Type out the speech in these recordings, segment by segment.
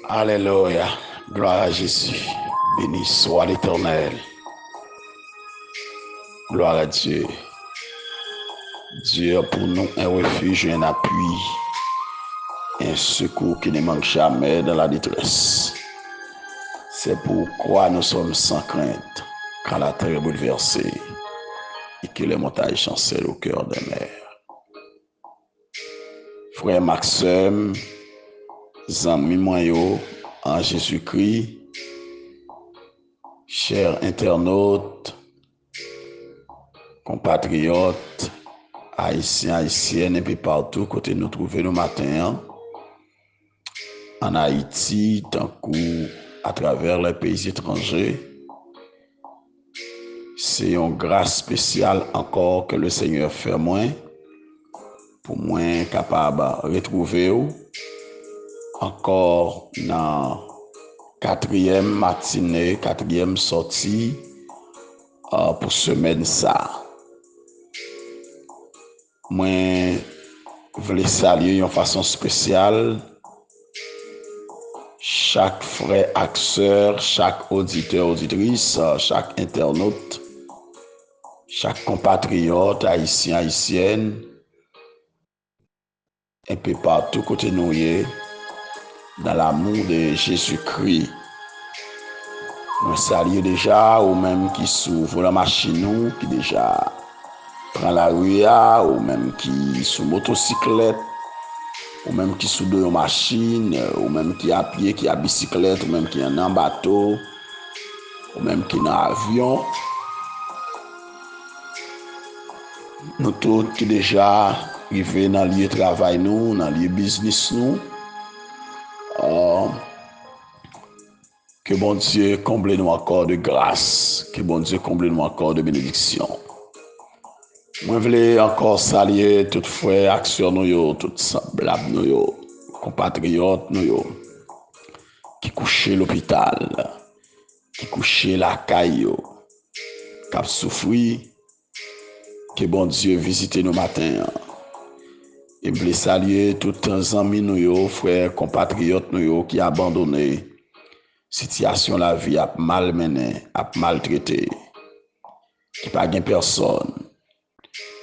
Alléluia. Gloire à Jésus. Béni soit l'Éternel. Gloire à Dieu. Dieu est pour nous un refuge, un appui, un secours qui ne manque jamais dans la détresse. C'est pourquoi nous sommes sans crainte quand la terre est bouleversée et que les montagnes chancellent au cœur des mers. Frère Maxime, amis moyo en Jésus-Christ, chers internautes, compatriotes, haïtiens, haïtiennes, et puis partout, côté nous trouver le matin, en Haïti, tant qu'à travers les pays étrangers. C'est une grâce spéciale encore que le Seigneur fait moi, pour moi capable de retrouver encore dans quatrième matinée, quatrième sortie pour semaine ça. Moi, je voulais saluer d'une façon spéciale chaque frère et sœur, chaque auditeur, auditrice, chaque internaute, chaque compatriote, haïtien, haïtienne, un peu partout côté nous dans l'amour de Jésus-Christ. Moi salue déjà, ou même qui s'ouvre la machine, qui déjà prend la rue, ou même qui sous motocyclette, ou même qui sous deux machines, ou même qui à pied, qui à bicyclette, ou même qui est en bateau, ou même qui est en avion. Nous tous qui déjà arrivés dans le lieu de travail, nous, dans le lieu de business, nous. Que bon Dieu comble nous encore de grâce. Que bon Dieu comble nous encore de bénédiction. Moi, je voulais encore saluer toutes frères, actions nous, toutes semblables nous, compatriotes nous, qui couchent à l'hôpital, qui couchent la caille, qui ont souffert. Que bon Dieu visite nous matin. Et je voulais saluer tous les amis nous, frères, compatriotes nous, qui abandonné. Situation la vie a mal menée, a maltraité, qui pas gain personne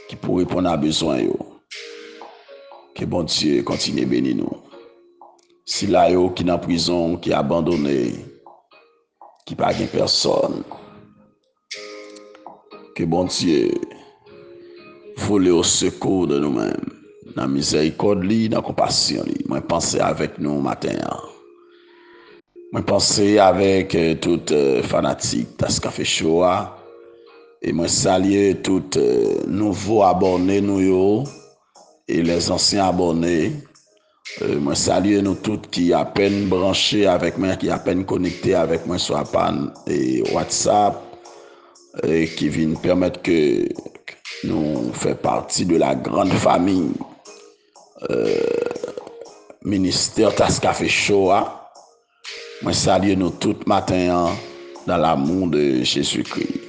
qui pour répondre à besoin yo. Que bon Dieu continue bénir nous. Si là yo qui dans prison, qui abandonné, qui pas gain personne. Que bon Dieu vole au secours de nous-mêmes, dans miséricorde li, dans compassion li. Moi penser avec nous matin. Moi penser avec tout fanatique tas café show. Et moi saluer tous nouveaux abonnés nous et les anciens abonnés. Moi saluer nous tous qui à peine branchés avec moi, qui à peine connectés avec moi sur et WhatsApp, et qui viennent permettre que nous fassions partie de la grande famille ministère Tascafé Show. Moi saluer nous tous matin dans l'amour de Jésus-Christ.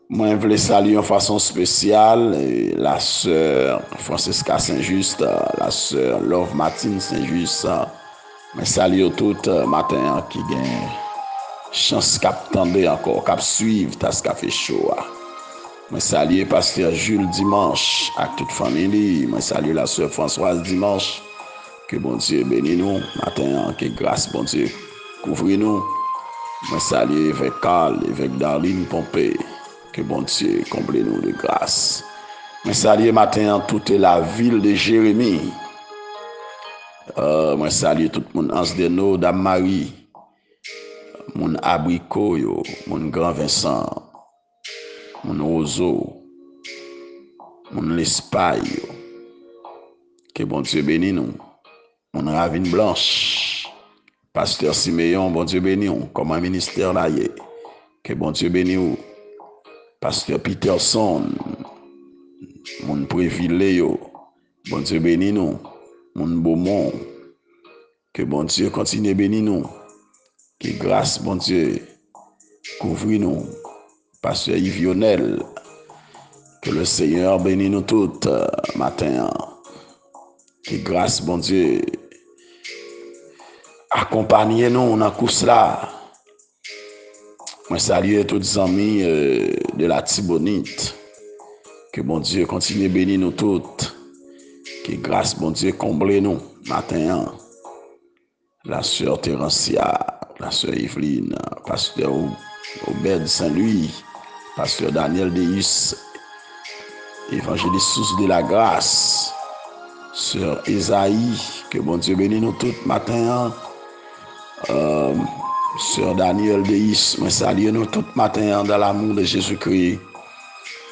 Moi, je voulais saluer en façon spéciale la sœur Francesca Saint-Just, la sœur Love Martine Saint-Just. Je salue toutes matin qui gagne chance qu'attendre encore, qu'à suivre tas café show. Je salue pasteur Jules Dimanche avec toute famille. Je salue la sœur Françoise Dimanche. Que bon Dieu bénisse nous matin, que grâce bon Dieu couvre nous. Je salue avec Carl, avec Darlene Pompé. Que bon Dieu comble nous de grâce. Je salue matin toute la ville de Jérémie. Je salue tout le monde, Anse de nous, Dame Marie, mon Abricot, mon Grand Vincent, mon Ozo, mon L'Espagne. Que bon Dieu bénisse nous. Mon Ravine Blanche, Pasteur Siméon, bon Dieu bénisse nous. Comme un ministère là, que bon Dieu bénisse nous. Pasteur Peterson, mon privilège, bon Dieu bénisse nous. Mon Beaumont, que bon Dieu continue à bénir nous. Que grâce, bon Dieu, couvre nous. Pasteur Yvionel, que le Seigneur bénisse nous toutes matin. Que grâce, bon Dieu, accompagner nous dans course là. Moi salue tous les amis de la Tibonite. Que bon Dieu continue de bénir nous toutes. Que grâce bon Dieu comble nous matin. La sœur Terencia, la sœur Evelyne, pasteur Obed Saint-Louis, pasteur Daniel Deus, évangéliste Source de la Grâce, sœur Esaïe, que bon Dieu bénisse nous toutes matin. Sœur Daniel Deus, moi salue nous toutes matin dans l'amour de Jésus-Christ.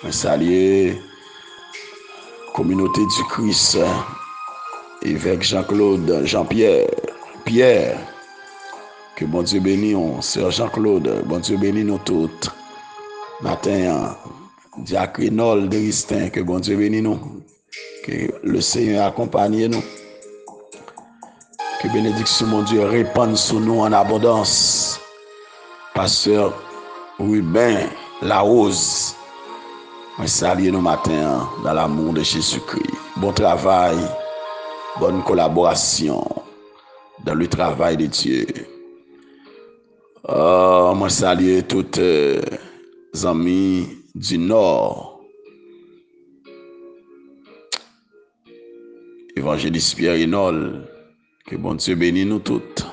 Moi salue communauté du Christ, évêque Jean-Claude, Jean-Pierre, Pierre. Que bon Dieu bénisse, sœur Jean-Claude, bon Dieu bénisse nous toutes. Matin, diacre Nol de Ristin, que bon Dieu bénisse nous. Que le Seigneur accompagne nous. Que bénédiction, mon Dieu, répande sur nous en abondance. Pasteur Ruben Larose, moi salue nous matin dans l'amour de Jésus-Christ. Bon travail, bonne collaboration dans le travail de Dieu. Moi salue toutes les amis du Nord. Évangéliste Pierre Hinol, que bon Dieu bénisse nous toutes.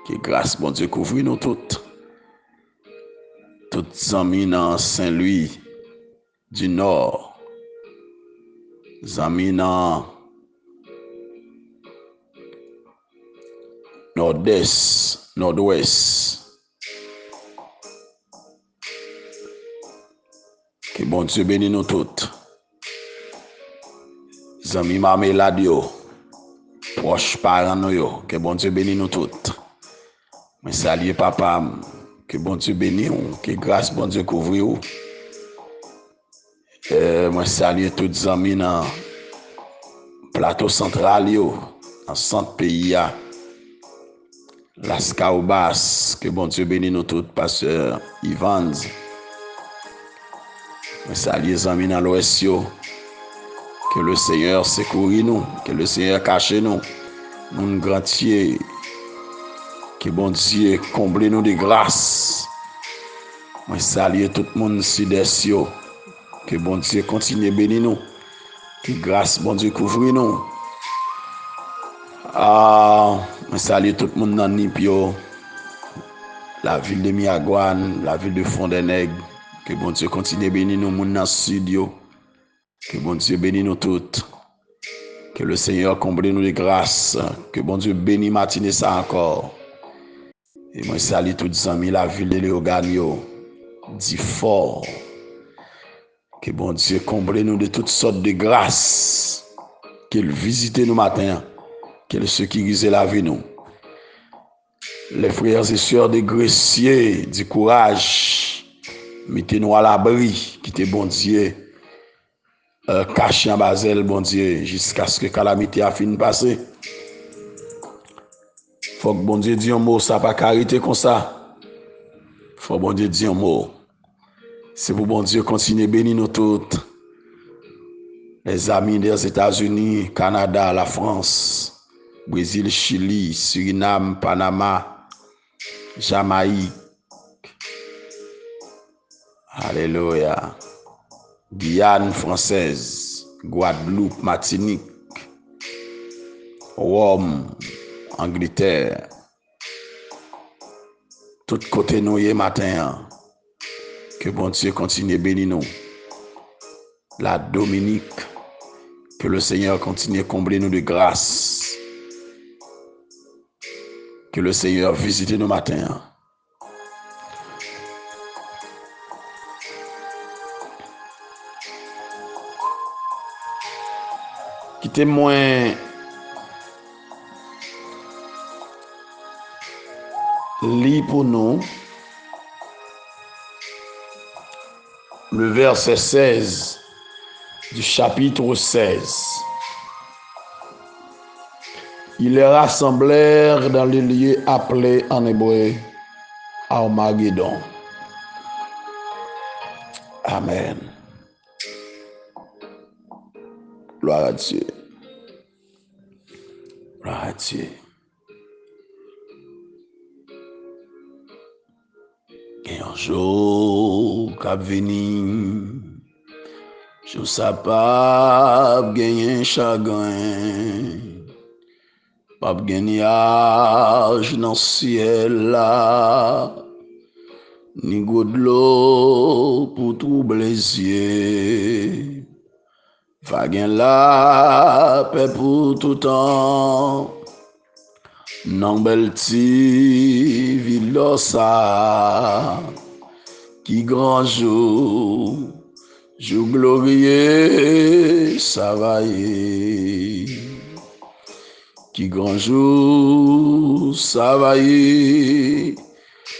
Que grâce bon Dieu couvre nous toutes. Toutes les amis dans Saint-Louis du Nord. Les amis dans Nord-Est, Nord-Ouest. Que bon Dieu bénisse nous toutes. Les amis Marmelade yo, proches parents nous yo, que bon Dieu bénisse nous toutes. Mais salut papa, que bon Dieu bénisse, que grâce bon Dieu couvre vous. Moi salue tous les amis dans plateau central yo, dans centre pays ya. Las Caobas, que bon Dieu bénisse nous toutes, pasteur Ivans. Moi salue les amis dans l'ouest yo. Que le Seigneur secoue nous, que le Seigneur cache nous, nous grandier, que bon Dieu comble nous de grâce. Moi salue tout le monde si desio, que bon Dieu continue bénir nous, que grâce bon Dieu couvre nous. Moi salue tout le monde dans Nipio, la ville de Miagouane, la ville de Fond-des-Nègres, que bon Dieu continue bénir nous, moun dans studio. Que bon Dieu bénisse nous toutes. Que le Seigneur comble nous de grâce. Que bon Dieu bénisse matinée ça encore. Et moi salue tous les amis la ville de Léoganio. Dit fort. Que bon Dieu comble nous de toutes sortes de grâces. Qu'il visite nous matin. Qu'il sécurise la vie nous. Les frères et sœurs des Greciers, du courage. Mettez-nous à l'abri. Quittez bon Dieu. Caché en Basel, bon Dieu, jusqu'à ce que calamité a fini de passer. Faut que bon Dieu dise un mot, ça pas carité comme ça. Faut que bon Dieu dise un mot. C'est pour bon Dieu continuer à bénir nous toutes. Les amis des États-Unis, Canada, la France, Brésil, Chili, Suriname, Panama, Jamaïque. Alléluia. Guyane française, Guadeloupe, Martinique, Rome, Angleterre, tout côté nous y matin. Que bon Dieu continue à bénir nous. La Dominique, que le Seigneur continue à combler nous de grâce. Que le Seigneur visite nous matin. Quittez-moi lis pour nous le verset 16 du chapitre 16. Ils les rassemblèrent dans le lieu appelé en hébreu Armageddon. Amen. Gloire à Dieu. Gloire à Dieu. Jou kap vini, jou sa pap genyen chagrin, pap gen nuage nan ciel la, ni goutte l'eau pour trouble les yeux. Va gen la paix pour tout temps, nan bel ti ville sa, qui grand jour, jour glorieux, ça va y. Qui grand jour, ça va y.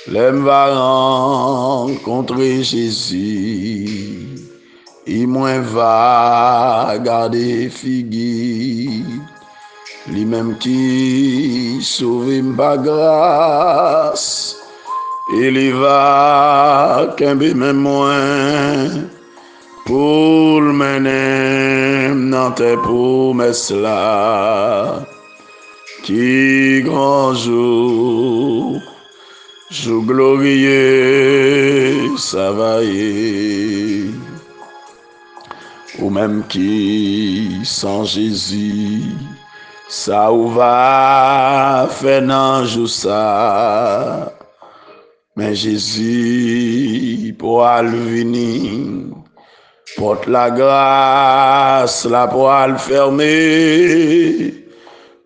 L'homme va rencontrer Jésus. Et moi va garder figure. Lui-même qui sauve ma grâce. Il va kembe même moins pour le mener dans tes promesses là. Qui grand jour, jour glorieux, ça va y. Ou même qui sans Jésus, ça ou va faire nan jour ça. Mais Jésus pourra le venir, porte la grâce, la pourra le fermer.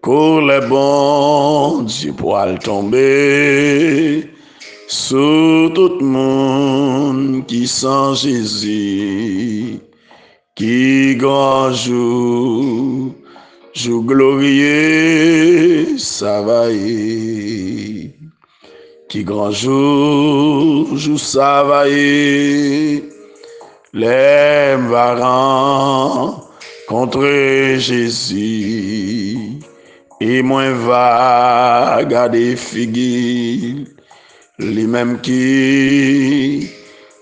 Pour les bons, Dieu pourra le tomber. Sur tout le monde qui sans Jésus, qui grand jour, jour glorieux, ça va y. Qui grand jour, jour ça va y. Les va rencontrer Jésus. Et moi va garder figure. Lui-même qui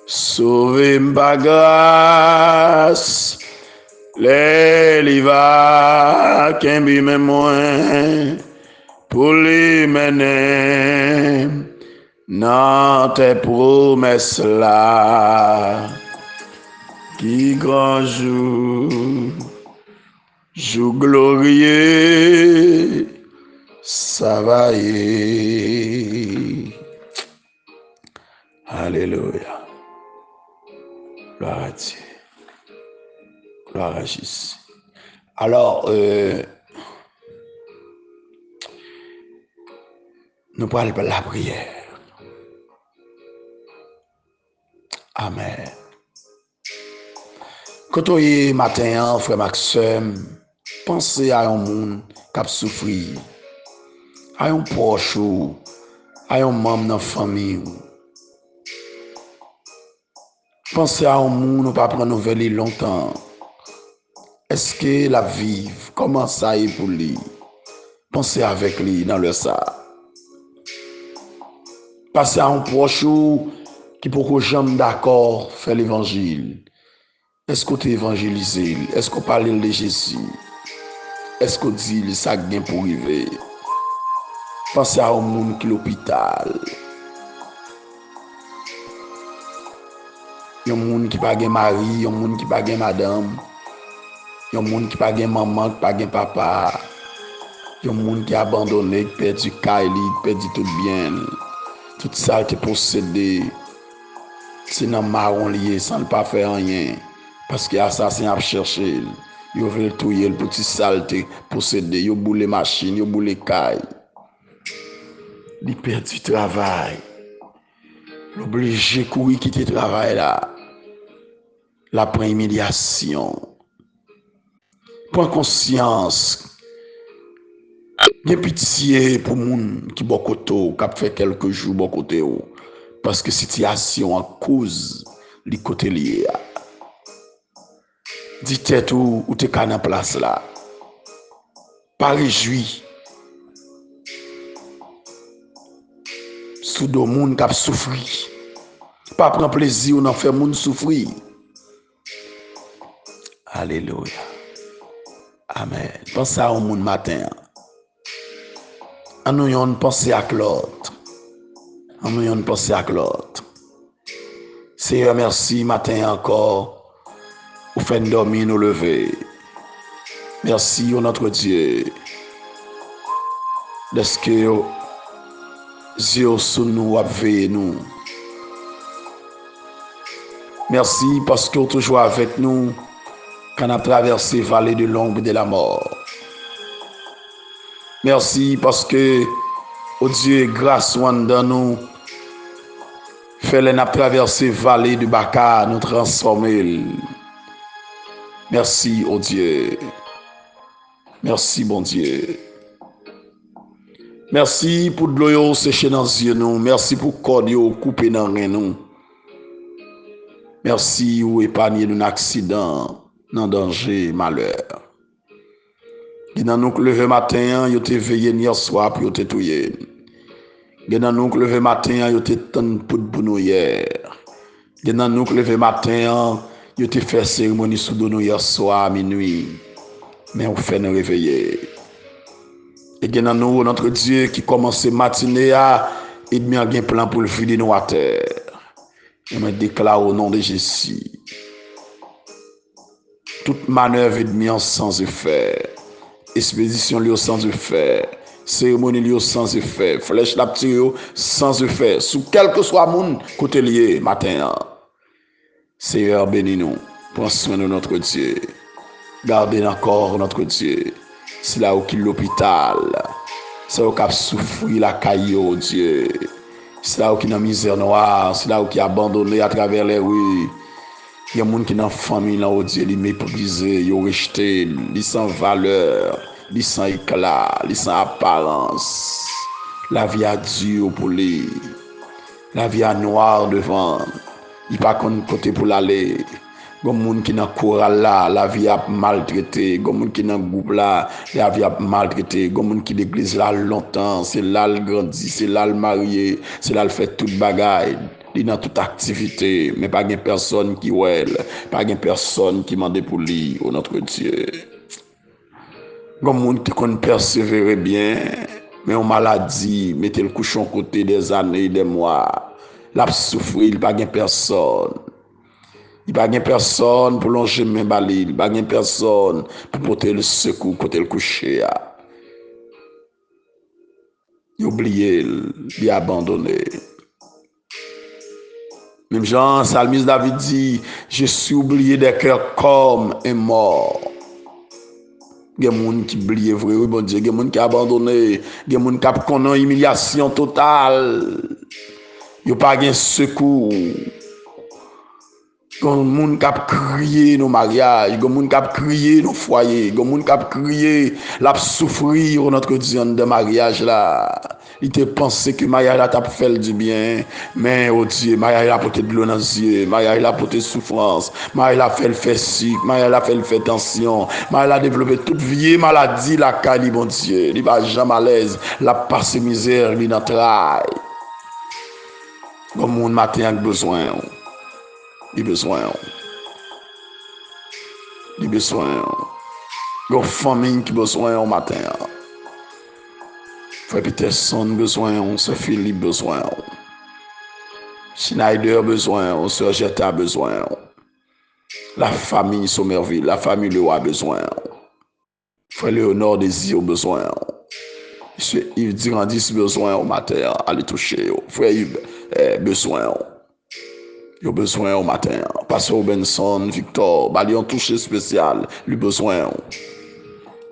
sauve ma grâce. Les va kembi même moins pour les mener dans tes promesses là. Qui grand jour, jour glorieux, ça va y. Alléluia. Gloire à Dieu. Gloire à Jésus. Alors, nous parlons de la prière. Amen. Quand on est matin, frère Maxime, pensez à un monde qui a souffert, à un proche, à un membre de la famille. Pensez à un monde qui ne peut pas prendre nouvelle longtemps. Est-ce que la vie, comment ça est pour lui? Pensez avec lui dans le ça. Pensez à un proche qui peut jamais d'accord faire l'évangile. Est-ce que tu évangélises? Est-ce que tu parles de Jésus? Est-ce que tu dis ça bien pour arriver? Pensez à un monde qui est à l'hôpital. Il y a un monde qui n'a pas de mari, il y a un monde qui n'a pas de madame. Il y a un monde qui n'a pas de maman, qui n'a pas de papa. Il y a un monde qui est abandonné, qui perd du caille, qui perd tout bien. Tout ça qui est possédé. C'est dans le marron lié, sans ne pas faire rien. Parce que l'assassin a cherché. Il veut le tuer, le petit saleté possédé. Il boule les machines, il boule les cailles. Il perd du travail. L'obligé de courir quitter le travail là. La prend humiliation. Prends conscience. Bien pitié pour les gens qui sont côté, qui fait quelques jours bon côté. Parce que la situation en cause, les côtés liés. Dites où tu es en place là. Pas réjoui. Sous de monde qui a souffert. Pas prendre plaisir d'en faire monde souffrir. Alléluia. Amen. Pensez à un monde matin. En nous, on pense à l'autre. En nous, on pense à l'autre. Seigneur, merci matin encore. Vous faites dormir, nous lever. Merci, oh notre Dieu. Est-ce que Dieu sous nous a veillé nous. Merci parce que vous êtes toujours avec nous quand on a traversé la vallée de l'ombre de la mort. Merci parce que, oh Dieu, grâce dans nous, fait-le n'a traversé la vallée de Baka, nous transformer. Merci, oh Dieu. Merci, bon Dieu. Merci pour de l'eau séché dans les yeux nous. Merci pour cordio coupé dans les nous. Merci ou épargner d'un accident, dans danger, malheur. Qui dans nous lever matin, yo te veillé hier soir pour te touyer. Qui dans nous lever matin, yo te tendre pour nous hier. Qui dans nous lever matin, yo te fait cérémonie sous nous hier soir à minuit. Mais on fait nous réveiller. Et qui dans nous notre Dieu qui commence matinée à et demi a un plan pour le vider nous à terre. Je me déclare au nom de Jésus. Toute manœuvre est sans effet. Expédition liée sans effet. Cérémonie liée sans effet. Flèche la petite sans effet. Sous quel que soit mon côté lié matin. Seigneur, bénis-nous. Prends soin de notre Dieu. Gardez encore notre Dieu. C'est là où qu'il l'hôpital. C'est là où qu'il souffre la caillou, Dieu. C'est là où il a misère noire, c'est là où il a abandonné à travers les rues. Il y a des gens qui dans la famille, là où Dieu les méprisé, ils ont rejeté, ils sans valeur, ils sans éclat, ils sans apparence. La vie a dur pour lui. La vie a noir devant. Il pas qu'on côté pour l'aller. Comme moun qui dans chorale là, la vie a maltraité. Comme moun qui dans groupe là, la vie a maltraité. Comme moun qui l'église là longtemps, c'est là le grandi, c'est là le marié, c'est là le fait toute bagaille. Il dans toute activité, mais pas de personne qui ouais, pas de personne qui mande pour lui, oh notre Dieu. Comme moun qui qu'on persévérer bien, mais en maladie, mettez le couchon côté des années, des mois, la souffrir, il pas de personne. Il n'y a pas de personne pour longer mes balles, il n'y a pas de personne pour porter le secours côté le coucher. Il a oublié, il a abandonné. Même Jean, Salmis David dit, je suis oublié des cœurs comme un mort. Il y a des gens qui oublient vrai, oui, bon Dieu, il y a des gens qui ont abandonné, il y a des gens qui ont connu une humiliation totale. Il n'y a pas de secours. Il y a des gens qui ont crié nos mariages, il y a des gens qui ont crié nos foyers, il y a des gens qui ont crié la souffrir notre Dieu de mariage là. Il te pensé que mariage là t'a fait du bien, mais oh Dieu, mariage là porté de l'eau dans les yeux, mariage là porté souffrance, mariage là fait le fait sick, mariage là fait le fait tension, mariage là développé toute vieille maladie la cali bon Dieu, il va jamais à l'aise, la passe misère, il dans travail. Comme mon matin a besoin. Il a besoin. Il a besoin. Il y a une famille qui a besoin au matin. Frère Peterson besoin, Sœur Philippe besoin. Schneider besoin, Sœur Jetta besoin. La famille Sommerville, la famille Leroy besoin. Frère Léonard Désir besoin. Monsieur Yves Durandis besoin au matin, allez toucher. Frère Yves besoin. Il a besoin au matin. Pasteur Benson, Victor, il a touché spécial, lui besoin.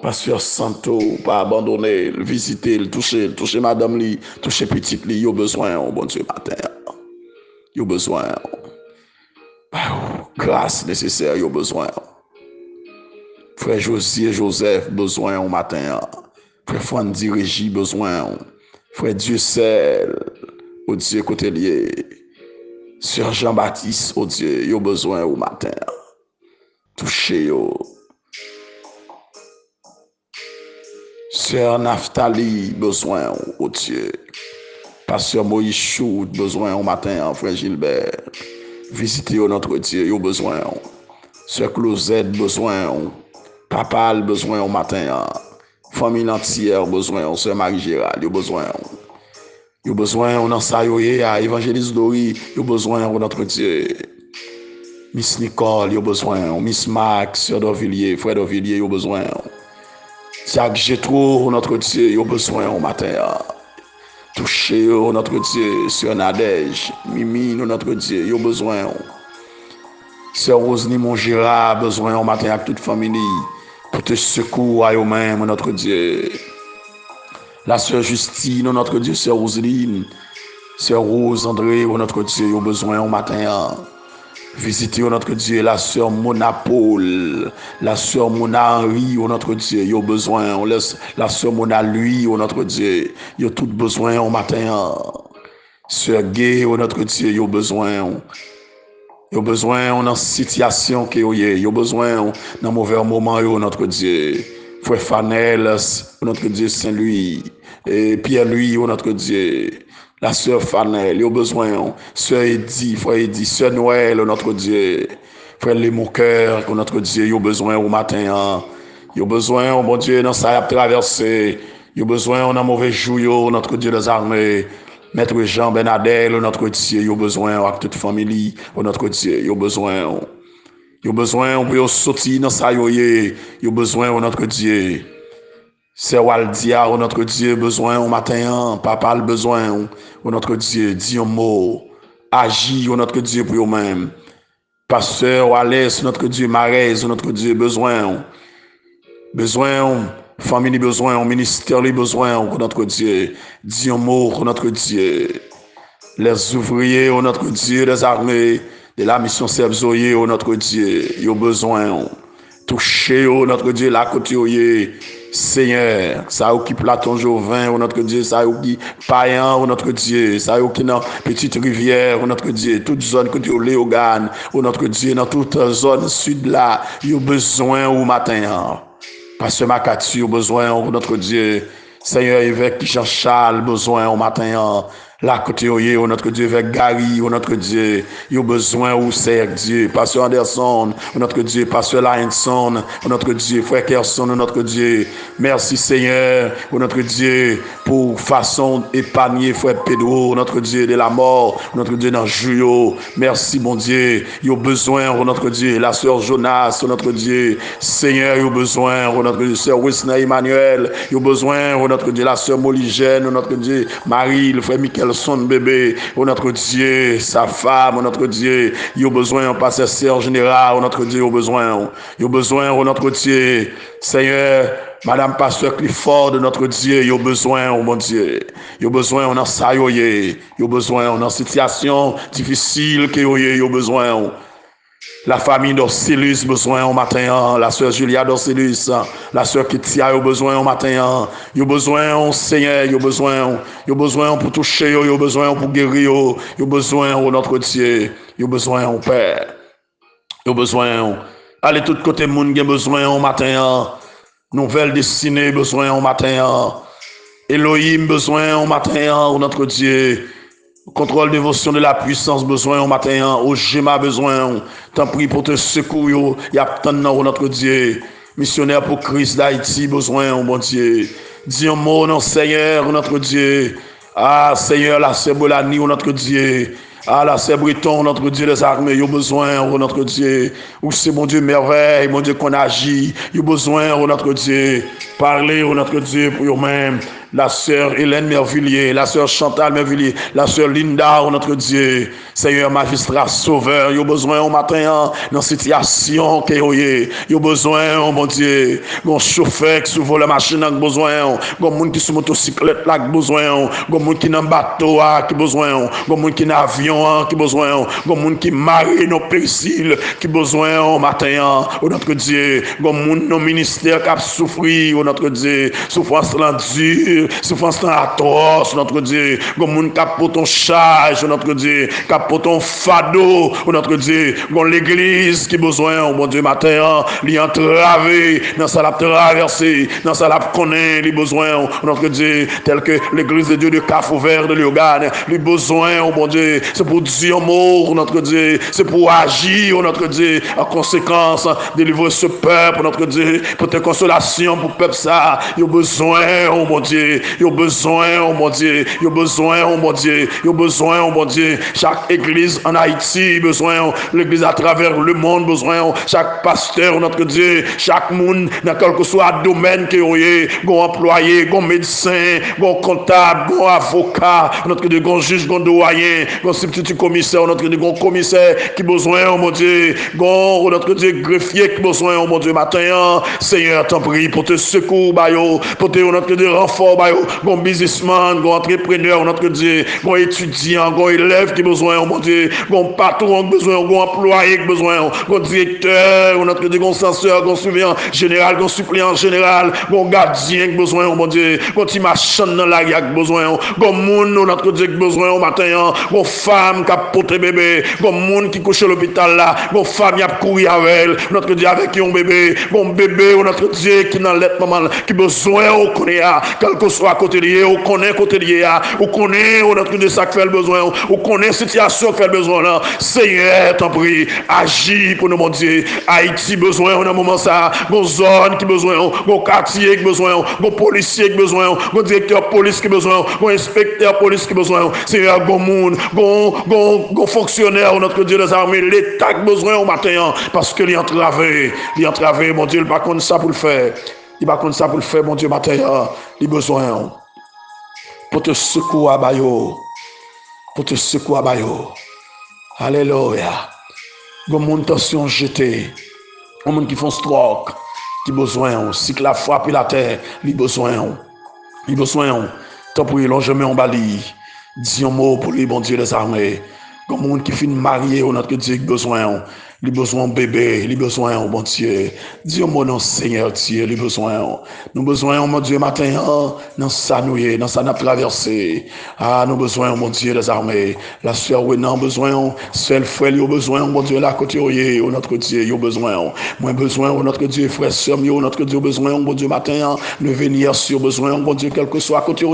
Pasteur Santo, pas abandonner, visiter, toucher madame li, toucher petite li, il a besoin au bon Dieu matin. Il a besoin. Grâce nécessaire, il a besoin. Frère Josie et Joseph, besoin au matin. Frère Frandy Régie, besoin. Frère Dieu seul, au Dieu côté lié. Sœur Jean-Baptiste, oh Dieu, il a besoin au matin. Touchez yo. Sœur Naphtali, besoin au Dieu. Pasteur Moïse Chou, besoin au matin, frère Gilbert. Visitez notre Dieu, il a besoin. Sœur Closette, besoin. Papa, besoin au matin. Famille entière, besoin. Sœur Marie-Gérald, il a besoin. Il a besoin, on en sayoye, évangéliste Dori, il a besoin de notre Dieu. Miss Nicole, yo besoin. Miss Max, Sœur d'Orvilliers, Frère d'Orvilliers, yo besoin. Jacques Gétro, notre Dieu, yo besoin au matin. Toucher notre Dieu, Sœur Nadège, Mimi, notre Dieu, yo besoin. Sœur Rosely Mongira, besoin au matin avec toute famille. Pour te secourir à eux-mêmes, notre Dieu. La Sœur Justine, notre Dieu, Sœur Roseline, Sœur Rose André, notre Dieu, au besoin au matin. Visitez notre Dieu, la Sœur Mona Paul, la Sœur Mona Henri, notre Dieu, au besoin. On laisse la Sœur Mona lui, notre Dieu, il a tout besoin au matin. Sœur Gay, notre Dieu, au besoin. Yo besoin on en situation que yo besoin dans mauvais moment notre Dieu. Frère Fanel, notre Dieu Saint-Louis et Pierre-Louis notre Dieu. La sœur Fanel, yo besoin sœur Eddy, frère Eddy, sœur Noël notre Dieu. Frère Les Mon Cœur notre Dieu, yo besoin au matin. Yo besoin oh mon Dieu dans ça traverser. Yo besoin on a mauvais jour notre Dieu des armées. Maître Jean Benadel, notre Dieu, il a besoin avec toute famille, notre Dieu, il a besoin. Il a besoin pour sortir dans ça, il a besoin, notre Dieu. C'est Waldia, notre Dieu, besoin au matin, papa le besoin, notre Dieu, dis un mot, agis, notre Dieu, pour eux-mêmes. Pasteur Wallace, notre Dieu, Marez, notre Dieu, besoin. Famille besoin, ministère les besoins, notre Dieu. Dis un mot, notre Dieu. Les ouvriers, notre Dieu, des armées, de la mission Sebzoye, notre Dieu. Ils ont besoin. Toucher, notre Dieu, la côté, Seigneur. Ça occupe la ton Jovin, notre Dieu. Ça occupe Payan, notre Dieu. Ça occupe dans petite rivière, notre Dieu. Toute zone que tu as Léogane, notre Dieu, dans toute zone sud là. Ils ont besoin au matin. Pasteur Makati, au besoin, notre Dieu. Seigneur, évêque Jean-Charles, besoin au matin. La côté, notre Dieu, avec Gary, notre Dieu. Il a besoin, au Seigneur Dieu. Pasteur Anderson, notre Dieu. Pasteur Lionson, notre Dieu. Frère Kerson, notre Dieu. Merci, Seigneur, notre Dieu, pour façon épargner, frère Pedro, notre Dieu, de la mort, notre Dieu, dans Juillet. Merci, mon Dieu. Il a besoin, notre Dieu. La sœur Jonas, notre Dieu. Seigneur, il a besoin, notre Dieu. Sœur Wisna Emmanuel, il a besoin, notre Dieu. La sœur Moligène, notre Dieu. Marie, le frère Michael, son bébé, notre Dieu, sa femme, notre Dieu, il a besoin, pasteur général, notre Dieu, il a besoin, notre Dieu, Seigneur, Madame Pasteur Clifford, notre Dieu, il a besoin, mon Dieu, il a besoin, on a ça, il a besoin, on a situation difficile, il a besoin. La famille d'Orcellus besoin au matin, la sœur Julia d'Orcellus, la sœur Kitia au besoin au matin, il a besoin au Seigneur, il a besoin pour toucher, il a besoin pour guérir, il a besoin au notre Dieu, il a besoin au Père, il a besoin, allez tout côté monde qui a besoin au matin, nouvelle destinée besoin au matin, Elohim besoin au matin, notre Dieu. Contrôle dévotion de la puissance besoin au matin, au Gema besoin, t'en prie pour te secourir, il y a tant de notre Dieu, missionnaire pour Christ d'Haïti besoin, mon Dieu, dis un mot, non Seigneur, notre Dieu, ah Seigneur, la Sebolani, notre Dieu, ah la Breton, notre Dieu des armées, il y a besoin, notre Dieu, où c'est mon Dieu merveille, mon Dieu qu'on agit, il y a besoin, notre Dieu, parler, notre Dieu, pour eux-mêmes. La sœur Hélène Mervilliers, la sœur Chantal Mervilliers, la sœur Linda, notre Dieu, Seigneur magistrat sauveur, il y a besoin au matin dans situation que il y a besoin, mon Dieu, mon chauffeur qui s'ouvre la machine a besoin, mon monde qui sur motocyclette là besoin, mon monde qui dans bateau qui besoin, mon monde qui dans avion qui besoin, mon monde qui marie nos périls qui besoin au matin, notre Dieu, mon monde nos ministères qui souffrir, notre Dieu, souffrance dure. Souffrance atroce, notre Dieu. Comme moun k'ap pour ton charge, notre Dieu. K'ap pour ton fardeau, notre Dieu. Comme l'église qui besoin, mon Dieu, matin, li entravé, dans sa l'a traversé, dans sa l'a connaît, les besoins, notre Dieu, tel que l'église de Dieu de Cafou Vert de Léogane, les besoins, mon Dieu, c'est pour dire un mot, notre Dieu, c'est pour agir, notre Dieu, en conséquence, délivrer ce peuple, notre Dieu, pour tes consolations pour le peuple ça, il a besoin, mon Dieu. Dieu, yo besoin, oh mon Dieu, yo besoin, oh mon Dieu, yo besoin, oh mon Dieu. Chaque église en Haïti, besoin, l'église à travers le monde, besoin, chaque pasteur, notre Dieu, chaque monde, dans quel que soit le domaine que vous avez, gon employé, gon médecin, gon comptable, gon avocat, notre Dieu, gon juge, gon doyen, gon substitut commissaire, notre Dieu, gon commissaire qui besoin, oh mon Dieu, gon notre Dieu, greffier qui besoin, oh mon Dieu, matin, Seigneur, t'en prie pour te secours, bayo, pour te notre Dieu, renfort, bayo, gon businessman, gon entrepreneur, notre Dieu, gon étudiant, gon élève qui besoin, oh mon Dieu, gon patron qui besoin, gon employé qui besoin, gon directeur, notre Dieu, gon censeur, gon surveillant général, gon suppléant général, gon gardien qui besoin, oh mon Dieu, gon ti machin dans la qui besoin, gon moun, notre Dieu, qui besoin, au matin, gon femme qui a porté bébé, gon moun qui couche à l'hôpital là, gon femme qui a couru avec elle, notre Dieu, avec un bébé, gon bébé, notre Dieu, qui dans l'être maman, qui besoin, au connaît, quel que soit côté lié, au connaît côté lié, au connaît, notre Dieu, ça fait le besoin, au connaît situation qui fait le besoin là, Seigneur, t'en prie, agis pour nous, mon Dieu, Haïti besoin, on a un moment ça, gon zone qui besoin, gon quartier qui besoin, gon policier qui besoin, gon directeur police qui besoin, gon inspecteur police qui besoin, Seigneur, gon monde, gon fonctionnaire, notre Dieu des armées, l'État qui besoin au matin, parce que il entravé, mon Dieu, il pas contre ça pour le faire, il pas contre ça pour le faire, mon Dieu, matin, il besoin pour te secouer à Bayo, pour te secouer à Bayo, alléluia, gon monde tension jeté, gon monde qui font stroke, qui besoin, si que la frappe la terre, il besoin, tant pour l'enjeu en bali, dis un mot pour lui, bon Dieu des armées, comme monde qui finit marié, notre Dieu besoin, les besoins bébé, les besoins bon Dieu. Dis moi non Seigneur Dieu, les besoins. Nous besoin mon Dieu matin dans ça nous dans ça n'a traversé. Ah nous besoin mon Dieu des armées. La sœur Renan besoin, seul frère yo besoin mon Dieu là côté notre Dieu yo besoin. Moi besoin notre Dieu frère sœur yo notre Dieu besoin mon Dieu matin ne venir sur besoin mon Dieu quel que soit côté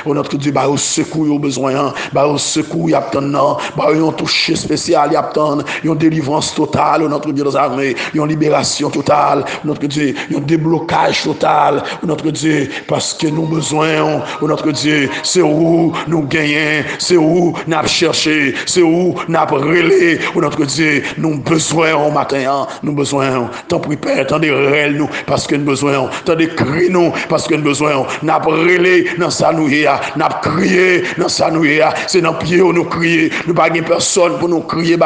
notre Dieu ba au secours yo besoin, ba au secours y attend, ba un toucher spécial y attend, une délivrance totale, notre Dieu des armées, une libération totale, notre Dieu, un déblocage total, notre Dieu, parce que nous besoin, notre Dieu, c'est où nous gagnons, c'est où nous cherché, c'est où nous relé, notre Dieu, nous besoin au matin, nous besoin, tant pis Père, tant de réel nous, parce que nous besoin, tant de cris nous, parce que nous besoin, nous relé dans sa nouille, nous crié dans sa nouille, c'est dans pied où nous crier, nous pas personne pour nous crier,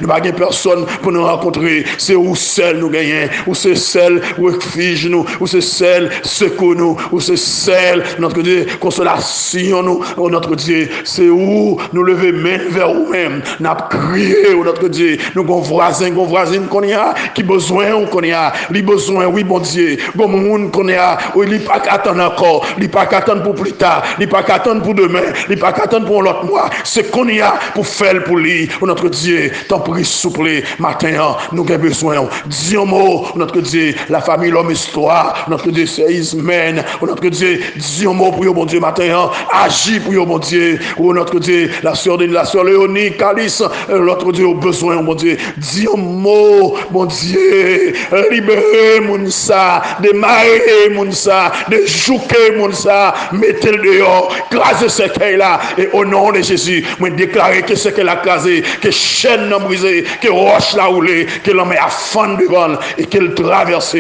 nous pas personne pour nous rencontrer, c'est où seul nous gagnons, où c'est seul refuge nous, où c'est seul secours nous, où c'est seul notre Dieu consolation nous, oh notre Dieu, c'est où nous lever main vers nous-mêmes, nous crier, oh notre Dieu, nous avons voisin qu'on y a, qui besoin qu'on y a, les besoins, oui bon Dieu, bon monde qu'on y a, oui il pas qu'attendre encore, il pas qu'attendre pour plus tard, il pas qu'attendre pour demain, il pas qu'attendre pour l'autre mois, c'est qu'on y a pour faire pour lui, oh notre Dieu, t'en prie souple, matin, nous avons besoin, dis un mot, notre Dieu, la famille, l'homme, histoire, notre Dieu, c'est Ismène, notre Dieu, dis un mot pour vous, mon Dieu, matin, agis pour vous, mon Dieu, oh notre Dieu, la sœur Léonie, Calice, notre Dieu, au besoin, mon Dieu, dis un mot, mon Dieu, libérez mon ça, démarrer mon ça, de jouer mon ça, mettez-le dehors, crasez ce qu'elle là, et au nom de Jésus, moi déclarer que ce qu'elle a crasé, que chaîne n'a brisé, que roche l'a roulé, que l'homme est à fond devant et qu'elle traverse.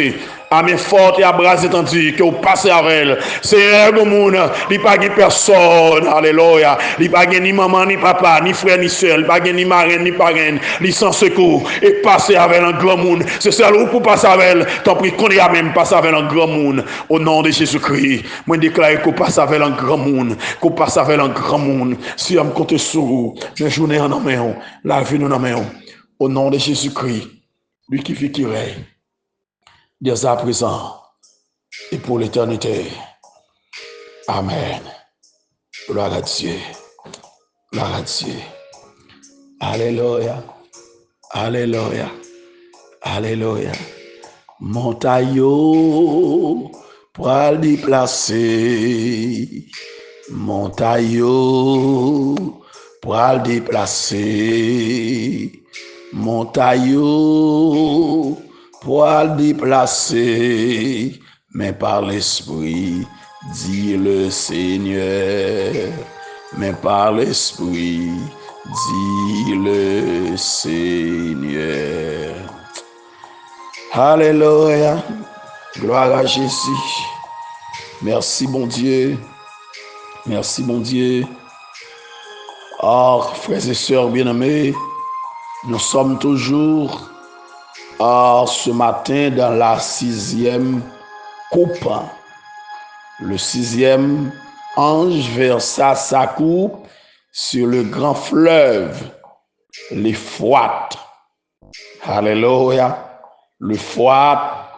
À main forte et à bras étendus, que vous passez avec elle. C'est un bon monde, il n'y a pas de personne, alléluia. Il n'y a pas ni maman, ni papa, ni frère, ni soeur, il n'y a pas ni marraine, ni parraine, ni sans secours. Et passer avec un grand monde. C'est ça, vous passez avec elle, tant pis qu'on y a même passé avec un grand monde. Au nom de Jésus-Christ, moi je déclare qu'on passe avec un grand monde, qu'on passe avec un grand monde. Si on compte sur vous, les journées en main, la vie nous en main. Au nom de Jésus-Christ, lui qui vit, qui règne. Dès à présent et pour l'éternité. Amen. Gloire à Dieu. Gloire à Dieu. Alléluia. Alléluia. Alléluia. Montaillot pour le déplacer. Montaillot pour le déplacer. Montaillot pour le déplacer, mais par l'esprit dit le Seigneur, mais par l'Esprit, dit le Seigneur. Alléluia, gloire à Jésus. Merci bon Dieu, merci bon Dieu. Or, frères et sœurs bien-aimés, nous sommes toujours ce matin dans la 6e coupe. Le 6e ange versa sa coupe sur le grand fleuve, l'Euphrate. Alléluia. L'Euphrate,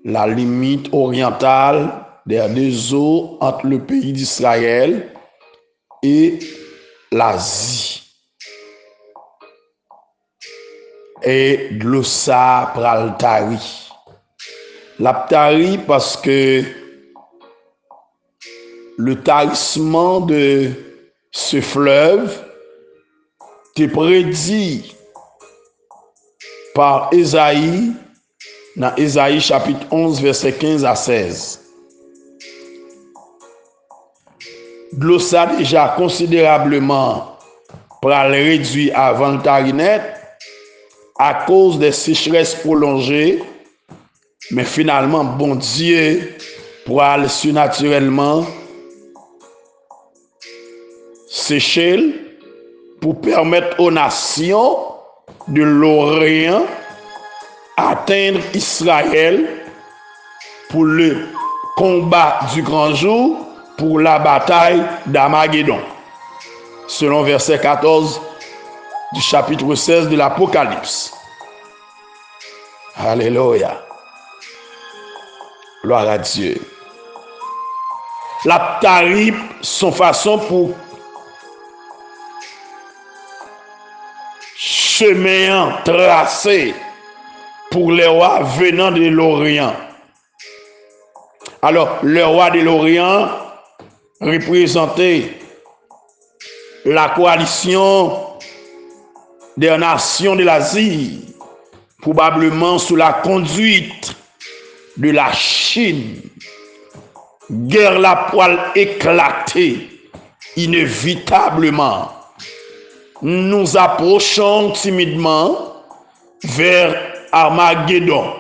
la limite orientale des deux eaux entre le pays d'Israël et l'Asie. Et de l'eau ça pral tari. La tari parce que le tarissement de ce fleuve est prédit par Ésaïe dans Ésaïe chapitre 11 verset 15 à 16. De l'eau ça déjà considérablement pral réduit avant le tarinet à cause des sécheresses prolongées, mais finalement bon Dieu pral surnaturellement sécher pour permettre aux nations de l'Orient atteindre Israël pour le combat du grand jour, pour la bataille d'Armageddon. Selon verset 14 du chapitre 16 de l'Apocalypse. Alléluia. Gloire à Dieu. La tarif, son façon pour chemin tracé pour les rois venant de l'Orient. Alors, le roi de l'Orient représentait la coalition des nations de l'Asie, probablement sous la conduite de la Chine. Guerre la poêle éclatée, inévitablement. Nous approchons timidement vers Armageddon.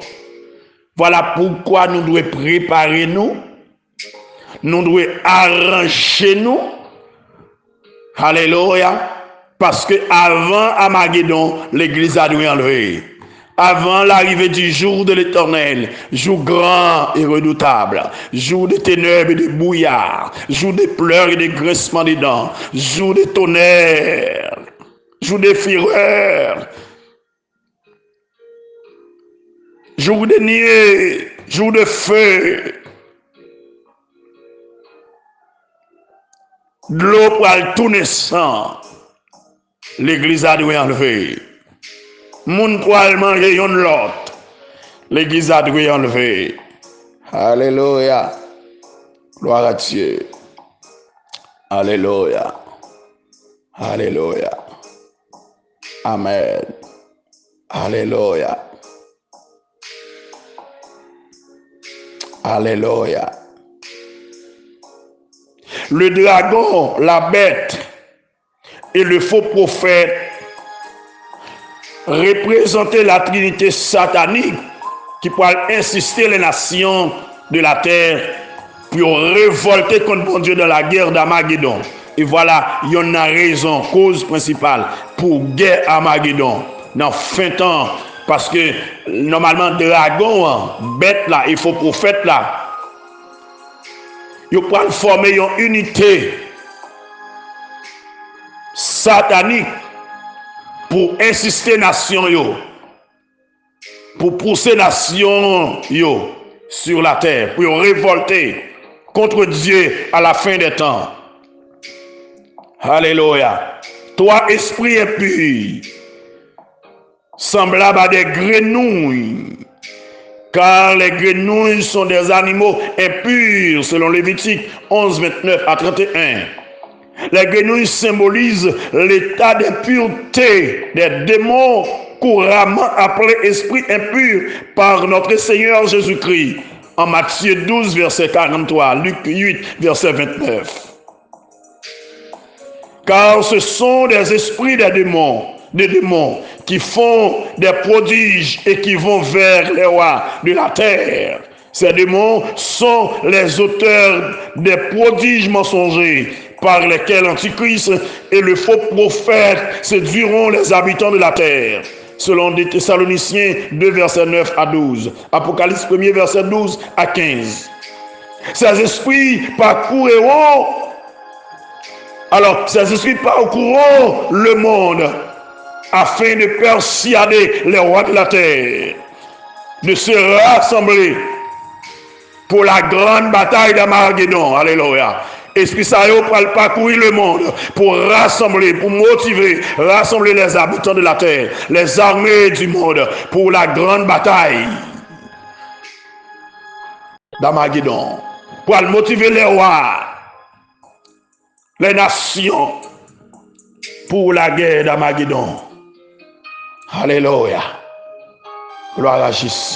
Voilà pourquoi nous devons préparer nous devons arranger nous. Alléluia. Parce que avant Armageddon, l'église a dû enlever. Avant l'arrivée du jour de l'Éternel, jour grand et redoutable, jour de ténèbres et de brouillard, jour de pleurs et de grincements des dents, jour de tonnerre, jour de fureur, jour de nuée, jour de feu. De l'eau pour le tourner sang. L'église a dû enlever. Moun pour le manger yon l'autre. L'église a dû enlever. Alléluia. Gloire à Dieu. Alléluia. Alléluia. Amen. Alléluia. Alléluia. Le dragon, la bête et le faux prophète représentaient la trinité satanique qui pourrait insister les nations de la terre pour révolter contre bon Dieu dans la guerre d'Armageddon. Et voilà, il y en a raison, cause principale pour guerre Armageddon dans fin temps. Parce que normalement, dragon, bête là, il faut prophète là, ils pourraient former une unité satanique pour insister nation yo, pour pousser nation yo sur la terre, pour révolter contre Dieu à la fin des temps. Alléluia. Toi, esprit impur, semblable à des grenouilles, car les grenouilles sont des animaux impurs, selon Lévitique 11, 29 à 31. Les grenouilles symbolisent l'état d'impureté des démons couramment appelés esprits impurs par notre Seigneur Jésus-Christ. en Matthieu 12, verset 43, Luc 8, verset 29. Car ce sont des esprits des démons qui font des prodiges et qui vont vers les rois de la terre. Ces démons sont les auteurs des prodiges mensongers par lesquels l'Antichrist et le faux prophète séduiront les habitants de la terre. Selon des Thessaloniciens 2, verset 9 à 12. Apocalypse 1, verset 12 à 15. Ces esprits parcourront le monde afin de persuader les rois de la terre de se rassembler pour la grande bataille d'Armageddon. Alléluia. Esprit ça pour parcourir le monde, pour rassembler, pour motiver, rassembler les habitants de la terre, les armées du monde, pour la grande bataille d'Armageddon, pour motiver les rois, les nations, pour la guerre d'Armageddon. Alléluia. Gloire à Jésus.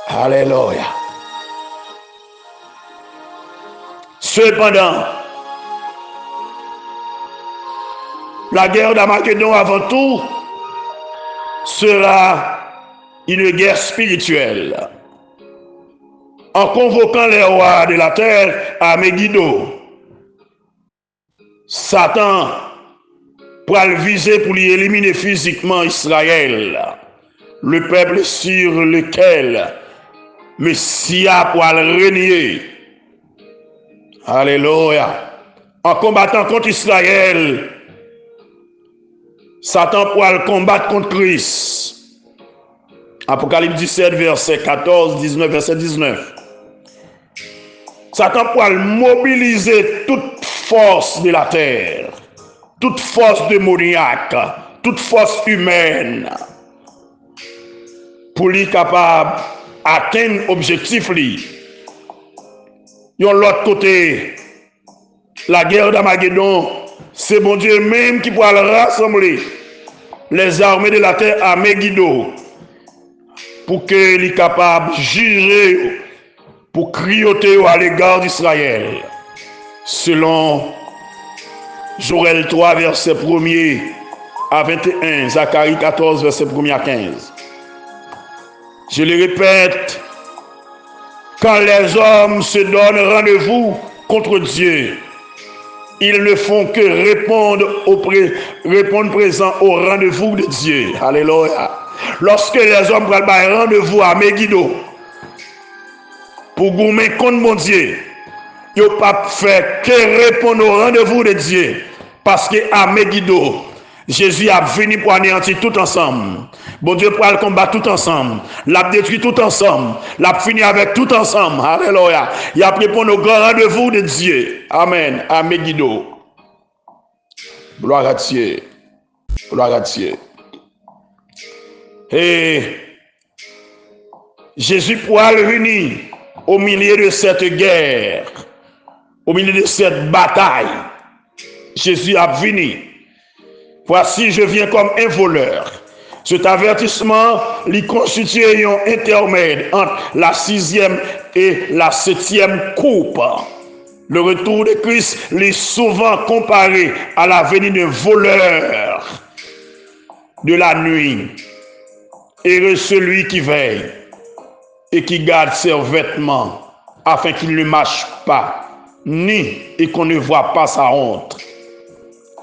Alléluia. Cependant, la guerre d'Armageddon avant tout sera une guerre spirituelle. En convoquant les rois de la terre à Megiddo, Satan pourra le viser pour lui éliminer physiquement Israël, le peuple sur lequel Messia pourra le régner. Alléluia. En combattant contre Israël, Satan pourra le combattre contre Christ. Apocalypse 17, verset 14, 19, verset 19. Satan pourra mobiliser toute force de la terre, toute force démoniaque, toute force humaine, pour lui capable d'atteindre l'objectif. De l'autre côté, la guerre d'Armageddon, c'est bon Dieu même qui pourra rassembler les armées de la terre à Megiddo pour qu'il soit capable de juger, pour crioter à l'égard d'Israël. Selon Joël 3, verset 1er à 21, Zacharie 14, verset 1er à 15. Je le répète, quand les hommes se donnent rendez-vous contre Dieu, ils ne font que répondre présent au rendez-vous de Dieu. Alléluia. Lorsque les hommes prennent rendez-vous à Megiddo pour goumer contre mon Dieu, ils n'ont pas fait que répondre au rendez-vous de Dieu. Parce qu'à Megiddo, Jésus a venu pour anéantir tout ensemble. Bon Dieu pour le combattre tout ensemble. L'a détruit tout ensemble. L'a fini avec tout ensemble. Alléluia. Il a répondu au grand rendez-vous de Dieu. Amen. À Megiddo. Gloire à Dieu. Gloire à Dieu. Et Jésus pourra le venir au milieu de cette guerre, au milieu de cette bataille. Jésus a venu. Voici, je viens comme un voleur. Cet avertissement lui constitue un intermède entre la 6e et la 7e coupe. Le retour de Christ est souvent comparé à la venue d'un voleur de la nuit. Heureux celui qui veille et qui garde ses vêtements afin qu'il ne marche pas, ni et qu'on ne voit pas sa honte.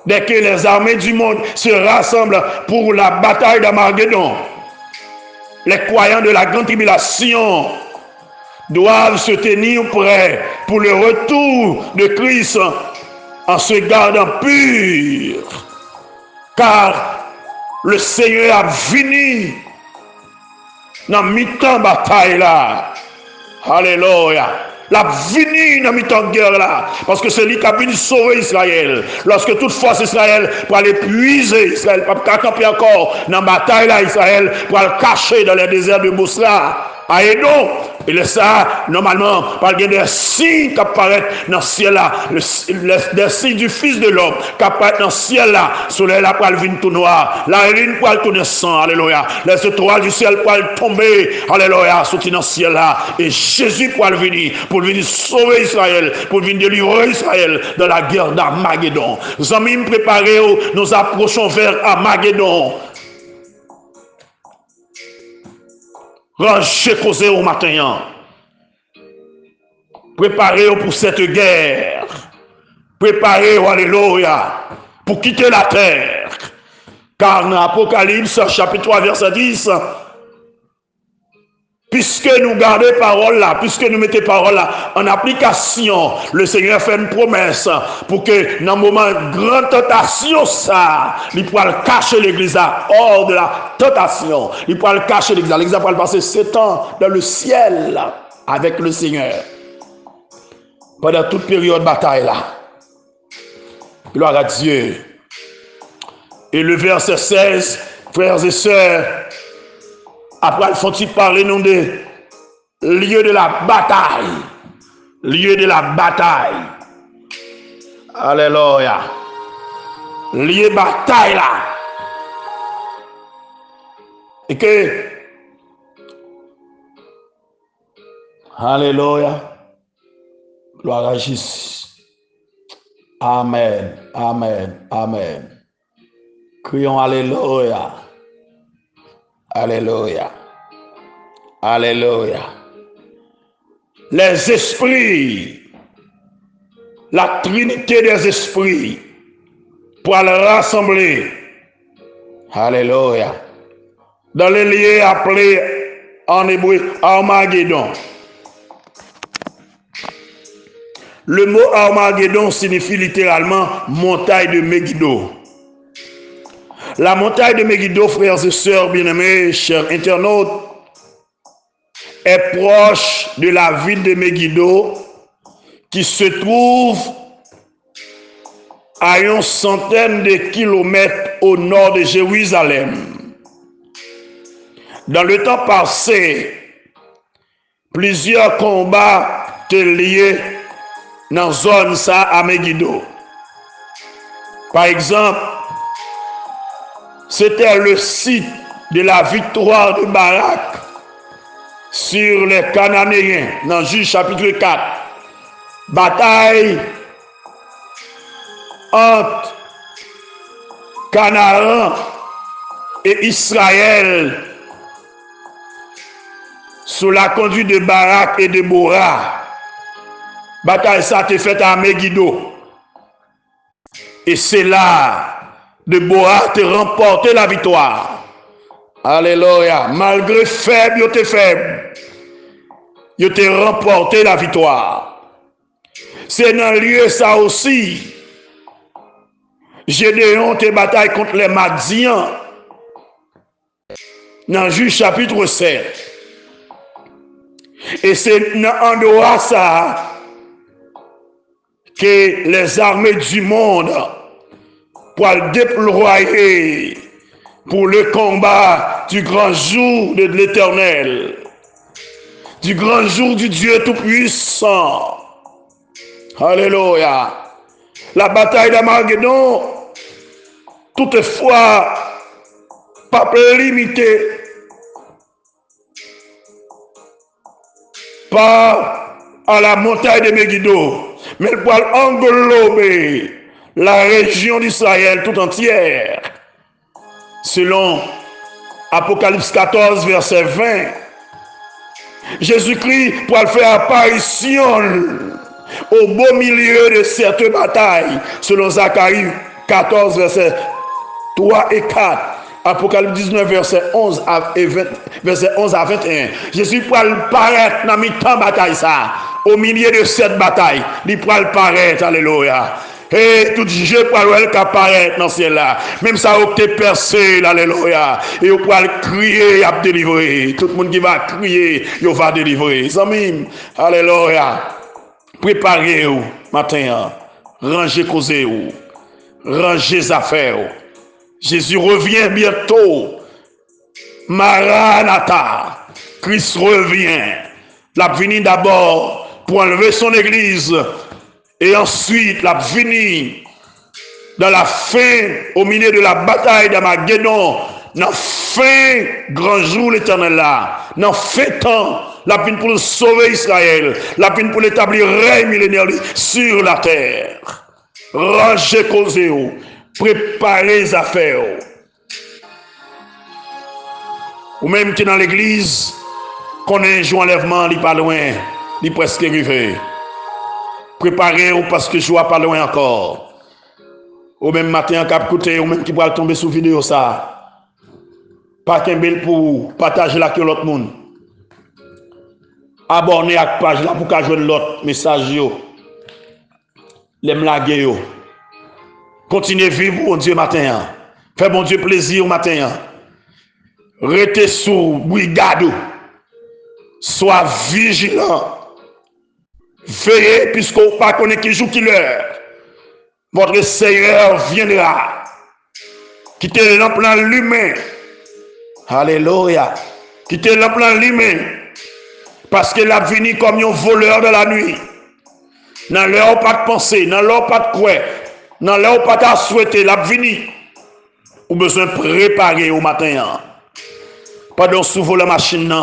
Dès que les armées du monde se rassemblent pour la bataille d'Armageddon, les croyants de la grande tribulation doivent se tenir prêts pour le retour de Christ en se gardant purs, car le Seigneur a venu dans mi-temps bataille là. Alléluia. La venu dans mi-temps guerre là. Parce que c'est lui qui a venu sauver Israël. Lorsque toute force Israël pour aller puiser Israël, pour camper encore dans la bataille là, Israël, pour aller cacher dans les déserts de Bousla, à Edom, Et là, ça, normalement, par des signes qui apparaissent dans le ciel là, des signes du Fils de l'homme qui apparaissent dans le ciel là, le soleil là pour venir tout noir, la lune pour tourner sang, alléluia. Les étoiles du ciel pour tomber, alléluia, sortir dans le ciel là. Et Jésus pour venir sauver Israël, pour venir délivrer Israël dans la guerre d'Armageddon. Nous sommes préparés, nous approchons vers Armageddon. Rangez causé au matin. Préparez-vous pour cette guerre. Préparez-vous, alléluia, pour quitter la terre. Car dans Apocalypse, chapitre 3, verset 10, puisque nous gardons parole là, puisque nous mettons parole là en application, le Seigneur fait une promesse pour que dans le moment de grande tentation, ça, il pourra cacher l'église hors de la tentation. Il pourra cacher l'église. L'église pourra passer 7 ans dans le ciel avec le Seigneur. Pendant toute période de bataille là. Gloire à Dieu. Et le verset 16, frères et sœurs, après, il faut-il parler nous de lieu de la bataille. Lieu de la bataille. Alléluia. Lieu de bataille là. Et que, alléluia. Gloire à Jésus. Amen. Amen. Amen. Crions alléluia. Alléluia. Alléluia. Les esprits, la trinité des esprits, pour les rassembler. Alléluia. Dans les lieux appelés en hébreu Armageddon. Le mot Armageddon signifie littéralement montagne de Megiddo. La montagne de Megiddo, frères et sœurs bien-aimés, chers internautes, est proche de la ville de Megiddo qui se trouve à une centaine de kilomètres au nord de Jérusalem. Dans le temps passé, plusieurs combats étaient liés dans la zone ça à Megiddo. Par exemple, c'était le site de la victoire de Barak sur les Cananéens dans Juge chapitre 4. Bataille entre Canaan et Israël sous la conduite de Barak et de Bora. Bataille ça a été faite à Megiddo. Et c'est là de Bora te remporté la victoire. Alléluia. Malgré faible, il était faible. Il te remporté la victoire. C'est dans le lieu ça aussi. Gédéon te bataille contre les Madians. Dans Juge chapitre 7. Et c'est dans endroit ça que les armées du monde pour le déployer pour le combat du grand jour de l'Éternel, du grand jour du Dieu Tout-Puissant. Alléluia. La bataille d'Armageddon, toutefois, pas limitée par à la montagne de Megiddo, mais elle peut englober la région d'Israël tout entière. Selon Apocalypse 14, verset 20, Jésus-Christ pour faire apparition au beau milieu de cette bataille, selon Zacharie 14, verset 3 et 4. Apocalypse 19, verset 11 à 21. Jésus pour paraître dans mi-temps bataille ça, au milieu de cette bataille, il pour paraître, alléluia. Et tout Dieu pour apparaître dans ce là. Même ça, vous êtes percé, alléluia. Et vous pouvez crier et délivrer. Tout le monde qui va crier, il va délivrer. Amen. Alléluia. Préparez-vous matin. Rangez causez-vous. Rangez affaires. Jésus revient bientôt. Maranatha. Christ revient. l'a venu d'abord pour enlever son église. Et ensuite, l'a venu dans la fin, au milieu de la bataille d'Armageddon, dans fin grand jour l'éternel là, dans fin temps, la venu pour sauver Israël, la venu pour l'établir règne millénaire sur la terre. Rangez causez-vous, préparez les affaires. Ou même qui dans l'église, qu'on ait un jour enlèvement, il n'est pas loin, il est presque arrivé. Préparez-vous parce que je ne suis pas loin encore. Ou même matin, cap côté, ou même qui va tomber sous vidéo ça. Pas qu'un bel pour partager la que l'autre monde. Abonnez à la page là pour que je l'autre message yo. L'aime la yo. Continuez à vivre bon Dieu matin. Fais bon Dieu plaisir matin. Restez sous brigade. Sois vigilant. Veillez puisque vous ne connaissez pas qui joue qui l'heure. Votre Seigneur viendra. Quittez le plan l'humain. Alléluia. Quittez le plan l'humain. Parce qu'il a venu comme un voleur de la nuit. Dans l'heure pas de penser, dans l'heure pas de croire, dans l'heure pas de souhaiter, il a venu. Ou besoin de préparer au matin. Pendant sous la machine,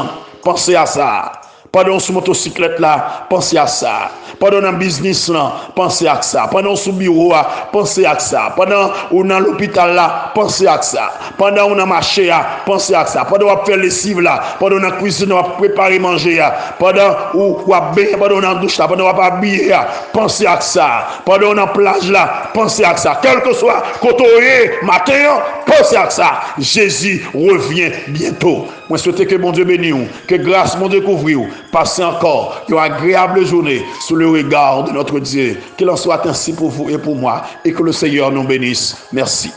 pensez à ça. Pendant sous motocyclette là, pensez à ça. Pendant dans business là, pensez à ça. Pendant sous bureau là, pensez à ça. Pendant ou dans l'hôpital là, pensez à ça. Pendant ou dans marché là, pensez à ça. Pendant on faire lessive là, pendant dans cuisine on préparer manger là, pendant ou bien pendant dans douche là, pendant on habiller là, pensez à ça. Pendant dans plage là, pensez à ça. Quel que soit côté matin, pensez à ça. Jésus revient bientôt. Moi souhaite que mon Dieu bénisse, que grâce mon Dieu couvre. Passez encore une agréable journée sous le regard de notre Dieu. Qu'il en soit ainsi pour vous et pour moi et que le Seigneur nous bénisse. Merci.